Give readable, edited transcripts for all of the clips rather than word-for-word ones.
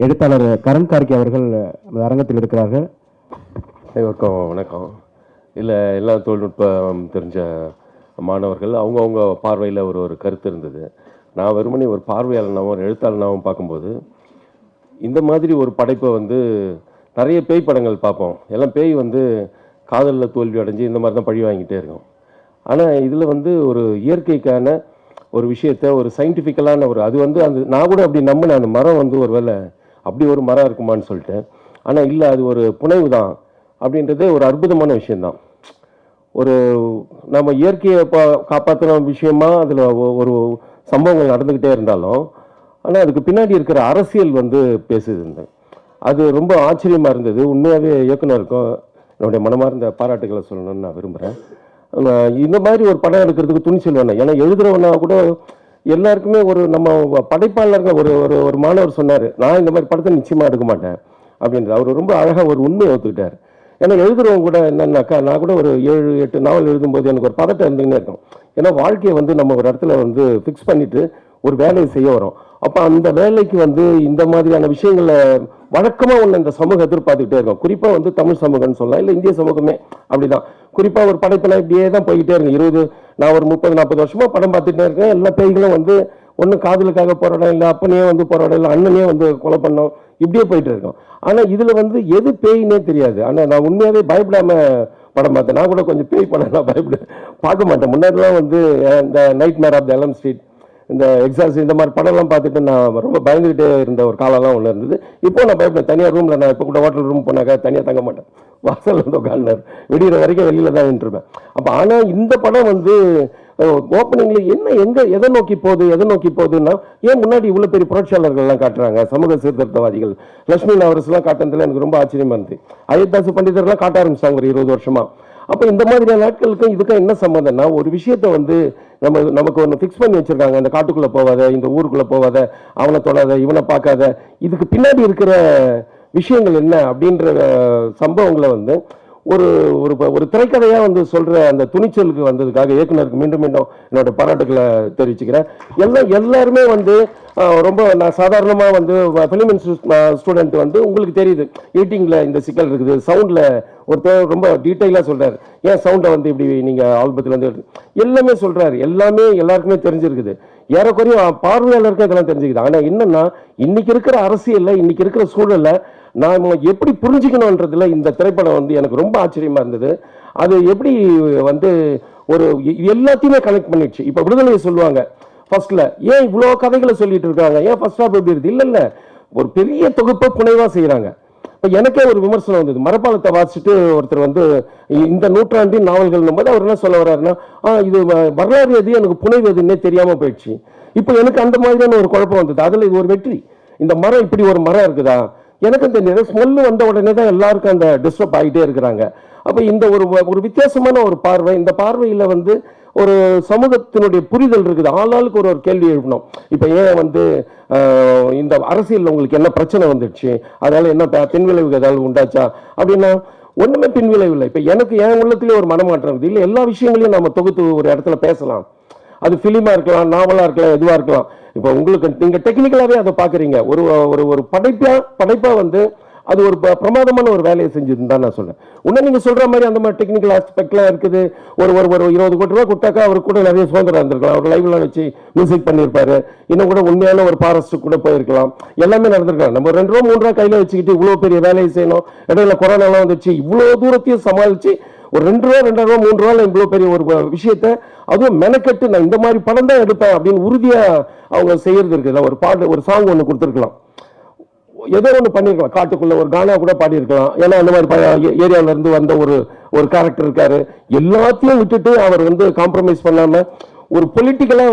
எழுத்தாளர் கரண் கார்கே அவர்கள் அரங்கத்தில் இருக்கிறார்கள். வணக்கம். இல்லை, எல்லா தொழில்நுட்பம் தெரிஞ்ச மாணவர்கள் அவங்கவுங்க பார்வையில் ஒரு கருத்து இருந்தது. நான் வெறுமனே ஒரு பார்வையாளனாகவும் ஒரு எழுத்தாளனாகவும் பார்க்கும்போது இந்த மாதிரி ஒரு படைப்பை நிறைய பேய் படங்கள் பார்ப்போம். எல்லாம் பேய் காதலில் தோல்வி அடைஞ்சு இந்த மாதிரி தான் பழி வாங்கிட்டே இருக்கும். ஆனால் இதில் ஒரு இயற்கைக்கான ஒரு விஷயத்தை ஒரு சயின்டிஃபிக்கலான அது அந்த நான் கூட அப்படி நம்பினேன். அந்த மரம் ஒரு வேளை அப்படி ஒரு மரம் இருக்குமான்னு சொல்லிட்டேன். ஆனால் இல்லை, அது ஒரு புனைவு தான் அப்படின்றதே ஒரு அற்புதமான விஷயந்தான். நம்ம இயற்கையை காப்பாற்றுற விஷயமா அதில் ஒரு சம்பவங்கள் நடந்துக்கிட்டே இருந்தாலும் ஆனால் அதுக்கு பின்னாடி இருக்கிற அரசியல் பேசுது. அது ரொம்ப ஆச்சரியமாக இருந்தது. உண்மையாகவே இயக்குனருக்கும் என்னுடைய மனமார்ந்த பாராட்டுகளை சொல்லணும்னு நான் விரும்புகிறேன். இந்த மாதிரி ஒரு படம் எடுக்கிறதுக்கு துணிச்சல் வேணும். ஏன்னா எழுதுறவனா கூட எல்லாருக்குமே நம்ம படைப்பாளர்கள் ஒரு மாணவர் சொன்னார், நான் இந்த மாதிரி படத்தை நிச்சயமாக எடுக்க மாட்டேன் அப்படின்றது. அவர் ரொம்ப அழகாக ஒரு உண்மையை ஒத்துக்கிட்டார். ஏன்னா எழுதுறவங்க கூட என்னன்னாக்கா, நான் கூட ஒரு 7-8 நாவல் எழுதும்போது எனக்கு ஒரு பதட்டம் இருந்துகிட்டே இருக்கும். ஏன்னா வாழ்க்கையை நம்ம ஒரு இடத்துல ஃபிக்ஸ் பண்ணிட்டு ஒரு வேலையை செய்ய வரோம். அப்போ அந்த வேலைக்கு இந்த மாதிரியான விஷயங்களை வழக்கமாக இந்த சமூகம் எதிர்பார்த்துக்கிட்டே இருக்கும். குறிப்பாக தமிழ் சமூகம்னு சொல்லலாம், இல்லை இந்திய சமூகமே அப்படிதான். குறிப்பாக ஒரு படைப்பில் இப்படியே தான் போய்கிட்டே இருக்கு. நான் ஒரு 30-40 வருஷமா படம் பார்த்துட்டே இருக்கேன். எல்லா பேய்களும் ஒன்றும் காதலுக்காக போராடம், இல்லை அப்பனையே போராடம், இல்லை அண்ணனே கொலை பண்ணோம், இப்படியே போயிட்டு இருக்கோம். ஆனால் இதில் எது பேயினே தெரியாது. ஆனால் நான் உண்மையாகவே பயப்படாமல் படம் பார்த்தேன். நான் கூட கொஞ்சம் பேய் படம்லாம் பார்க்க மாட்டேன். முன்னாடிலாம் இந்த nightmare of the Elm Street, இந்த எக்ஸாஸ், இந்த மாதிரி படம்லாம் பார்த்துட்டு நான் ரொம்ப பயந்துகிட்டே இருந்த ஒரு காலம்லாம் ஒன்று இருந்தது. இப்போ நான் பயப்படேன். தனியாக ரூமில் நான் இப்போ கூட ஹோட்டல் ரூம் போனாக்கா தனியாக தங்க மாட்டேன். வாசல் உட்கார்ந்தார் விடிகிற வரைக்கும் வெளியில் தான் நின்றுருப்பேன். அப்போ ஆனால் இந்த படம் ஓப்பனிங்கில் எதை நோக்கி போகுதுன்னா, ஏன் முன்னாடி இவ்வளோ பெரிய புரட்சியாளர்கள்லாம் காட்டுறாங்க, சமூக சீர்திருத்தவாதிகள், லட்சுமி நவரஸ்லாம் காட்டுறதுல எனக்கு ரொம்ப ஆச்சரியமா இருந்துச்சு. அயோத்தாசு பண்டிதர்லாம் காட்ட ஆரம்பிச்சாங்க ஒரு 20 வருஷமா. அப்போ இந்த மாதிரியான நாட்களுக்கும் இதுக்கும் என்ன சம்மந்தம்னா, ஒரு விஷயத்தை நமக்கு ஒன்று ஃபிக்ஸ் பண்ணி வச்சிருக்காங்க. அந்த காட்டுக்குள்ளே போவாத, இந்த ஊருக்குள்ளே போவாத, அவனை தொடாத, இவனை பார்க்காத. இதுக்கு பின்னாடி இருக்கிற விஷயங்கள் என்ன அப்படின்ற சம்பவங்களை ஒரு ஒரு திரைக்கதையாக சொல்கிற அந்த துணிச்சலுக்கு வந்ததுக்காக இயக்குனருக்கு மீண்டும் மீண்டும் என்னோட பாராட்டுகளை தெரிவிச்சுக்கிறேன். எல்லாருமே ரொம்ப நான் சாதாரணமாக ஃபிலிம் ஸ்டூடெண்ட் உங்களுக்கு தெரியுது, எடிட்டிங்கில் இந்த சிக்கல் இருக்குது, சவுண்டில் ஒருத்தர் ரொம்ப டீட்டெயிலாக சொல்கிறார், ஏன் சவுண்டை இப்படி நீங்கள் ஆல்பத்தில் எல்லாமே சொல்கிறாரு. எல்லாமே எல்லாருக்குமே தெரிஞ்சிருக்குது. ஏறக்குறைய பார்வையாளருக்கு இதெல்லாம் தெரிஞ்சுக்குது. ஆனால் என்னென்னா, இன்னைக்கு இருக்கிற அரசியலில், இன்னைக்கு இருக்கிற சூழலில் நான் எப்படி புரிஞ்சுக்கணுன்றதுல இந்த திரைப்படம் எனக்கு ரொம்ப ஆச்சரியமா இருந்தது. அது எப்படி ஒரு எல்லாத்தையுமே கனெக்ட் பண்ணிடுச்சு. இப்போ விடுதலையை சொல்லுவாங்க ஃபர்ஸ்ட்ல, ஏன் இவ்வளோ கதைகளை சொல்லிட்டு இருக்காங்க, ஏன் ஃபர்ஸ்ட் ஹாஃப் எப்படி இருக்கு, இல்லை ஒரு பெரிய தொகுப்பை புனைவா செய்யறாங்க. இப்போ எனக்கே ஒரு விமர்சனம் வந்தது. மரப்பாலத்தை வாசிச்சுட்டு ஒருத்தர் இந்த நூற்றாண்டின் நாவல்கள் போது அவர் என்ன சொல்ல வர்றாருன்னா, இது வரலாறு எது, எனக்கு புனைவு எதுன்னே தெரியாம போயிடுச்சு. இப்போ எனக்கு அந்த மாதிரியான ஒரு குழப்பம் வந்தது. அதுல இது ஒரு வெற்றி. இந்த மரம், இப்படி ஒரு மரம் இருக்குதா, எனக்கு இந்த ஸ்மெல்லு வந்த உடனே தான் எல்லாருக்கும் அந்த டிஸ்டர்ப் ஆகிட்டே இருக்கிறாங்க. அப்போ இந்த ஒரு வித்தியாசமான ஒரு பார்வை, இந்த பார்வையில் ஒரு சமூகத்தினுடைய புரிதல் இருக்குது. ஆளாளுக்கு ஒரு கேள்வி எழுப்பணும். இப்போ ஏன் இந்த அரசியலில் உங்களுக்கு என்ன பிரச்சனை வந்துடுச்சு, அதனால என்ன பின்விளைவுகள் ஏதாவது உண்டாச்சா அப்படின்னா, ஒன்றுமே பின்விளைவு இல்லை. இப்போ எனக்கு என் உள்ளத்திலே ஒரு மனமாற்றம் இருக்குது. இல்லை, எல்லா விஷயங்களையும் நம்ம தொகுத்து ஒரு இடத்துல பேசலாம். அது ஃபிலிமாக இருக்கலாம், நாவலாக இருக்கலாம், எதுவாக இருக்கலாம். இப்போ உங்களுக்கு நீங்கள் டெக்னிக்கலாகவே அதை பார்க்குறீங்க. ஒரு ஒரு படைப்பாக அது ஒரு பிரமாதமான ஒரு வேலையை செஞ்சதுன்னு தான் நான் சொல்றேன். இன்னும் நீங்கள் சொல்கிற மாதிரி அந்த மாதிரி டெக்னிக்கல் ஆஸ்பெக்ட்லாம் இருக்குது. ஒரு 20 கோடி ரூபா கொடுத்தாக்கா அவருக்கு கூட நிறைய சுதந்திரம் இருந்திருக்கலாம். அவர் லைவ்லாம் வச்சு மியூசிக் பண்ணியிருப்பாரு. இன்னும் கூட உண்மையான ஒரு ஃபாரஸ்ட் கூட போயிருக்கலாம். எல்லாமே நடந்திருக்கலாம். நம்ம 2 ரூபா 3 ரூபா கையில் வச்சுக்கிட்டு இவ்வளோ பெரிய வேலையை செய்யணும். இடையில கொரோனாலாம் வந்துச்சு, இவ்வளோ தூரத்தையும் சமாளித்து ஒரு 2 ரூபா 2.5 ரூபா 3 ரூபாயில் இவ்வளோ பெரிய ஒரு விஷயத்த அதுவும் மெனக்கெட்டு நான் இந்த மாதிரி படம் தான் எடுப்பேன் அப்படின்னு உறுதியாக அவங்க செய்யறது இருக்குல்ல. ஒரு பாட்டு, ஒரு சாங் ஒன்று கொடுத்துருக்கலாம், ஏதோ ஒன்று பண்ணியிருக்கலாம், காட்டுக்குள்ள ஒரு கானா கூட பாடியிருக்கலாம். ஏன்னா அந்த மாதிரி ஏரியாவில இருந்து வந்த ஒரு கேரக்டர் இருக்காரு. எல்லாத்தையும் விட்டுட்டு அவர் காம்ப்ரமைஸ் பண்ணாம ஒரு பொலிட்டிக்கலா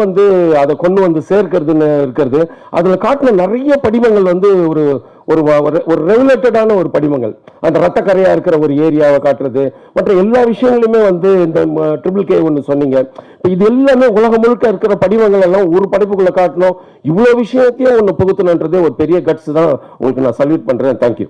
அதை கொண்டு சேர்க்கிறதுன்னு இருக்கிறது. அதுல காட்டின நிறைய படிமங்கள் ஒரு ஒரு ரெகுலேட்டடான ஒரு படிமங்கள். அந்த ரத்த கரையா இருக்கிற ஒரு ஏரியாவை காட்டுறது, மற்ற எல்லா விஷயங்களுமே இந்த ட்ரிபிள் ஒன்று சொன்னீங்க. இது எல்லாமே உலகம் முழுக்க இருக்கிற படிமங்கள் எல்லாம் ஒரு படைப்புக்குள்ள காட்டணும். இவ்வளவு விஷயத்தையும் ஒன்று புகுத்தணுன்றதே ஒரு பெரிய கட்ஸ் தான். உங்களுக்கு நான் சல்யூட் பண்றேன். தேங்க்யூ.